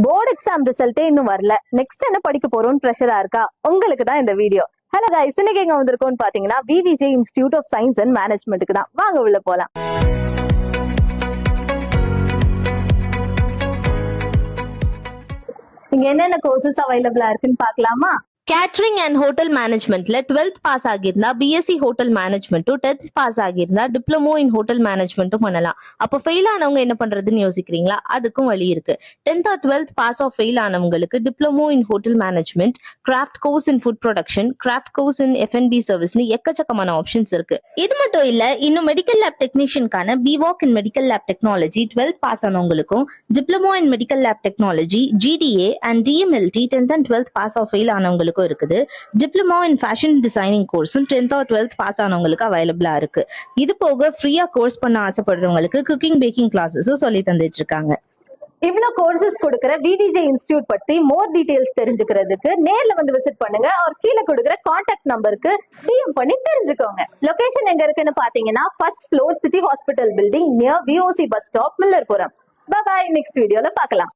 Board exam ரிசல்ட்டே இன்னும் வரல. Next என்ன படிக்க போறோம்னு ப்ரெஷரா இருக்கா? உங்களுக்கு தான் இந்த வீடியோ. ஹலோ கைஸ், இன்னைக்கு எங்க வந்திருக்கோம்னு பாத்தீங்கன்னா VVJ institute of science and மேனேஜ்மெண்ட்டுக்கு தான். வாங்க உள்ள போலாம். இங்க என்னென்ன கோர்சஸ் அவைலபிளா இருக்குன்னு பாக்கலாமா? கேட்டரிங் அண்ட் ஹோட்டல் மேனேஜ்மெண்ட்ல 12th பாஸ் ஆகியிருந்தா பிஎஸ்சி ஹோட்டல் மேனேஜ்மெண்ட்டும், 10th பாஸ் ஆகியிருந்தா டிப்ளமோ இன் ஹோட்டல் மேனேஜ்மெண்ட்டும் பண்ணலாம். அப்போ ஃபெயில் ஆனவங்க என்ன பண்றதுன்னு யோசிக்கிறீங்களா? அதுக்கும் வழி இருக்கு. 10th or 12th pass of fail ஆனவங்களுக்கு diploma in hotel management, craft course in food production, craft course in F and B சர்வீஸ்னு எக்கச்சக்கமான ஆப்ஷன்ஸ் இருக்கு. இது மட்டும் இல்ல, இன்னும் மெடிக்கல் லேப் டெக்னீஷியனுக்கான BVoc in medical lab technology 12th pass ஆனவங்களுக்கும், diploma in medical lab technology GTA and DMLT 10th and 12th pass of fail ஆனவங்களுக்கு இருக்குது. டிப்ளமோ இன் ஃபேஷன் டிசைனிங் கோர்ஸும் 10th or 12th பாஸ் ஆனவங்களுக்கு அவைலபிளா இருக்கு. இது போக ஃப்ரீயா கோர்ஸ் பண்ண ஆசைப்படுறவங்களுக்கு குக்கிங் பேக்கிங் கிளாஸஸும் சொல்லி தந்துட்டு இருக்காங்க. இவ்வளவு கோர்சஸ் கொடுக்கிற விவிஜே இன்ஸ்டிடியூட் பத்தி மோர் டீடைல்ஸ் தெரிஞ்சுக்கிறதுக்கு நேர்ல வந்து விசிட் பண்ணுங்க. ஒரு கீழே கொடுக்கிற கான்டாக்ட் நம்பருக்கு டிஎம் பண்ணி தெரிஞ்சுக்கோங்க. லொகேஷன் எங்க இருக்குன்னு பாத்தீங்கன்னா first floor city hospital building near VOC bus stop, Millerpuram. Bye bye, next வீடியோல பார்க்கலாம்.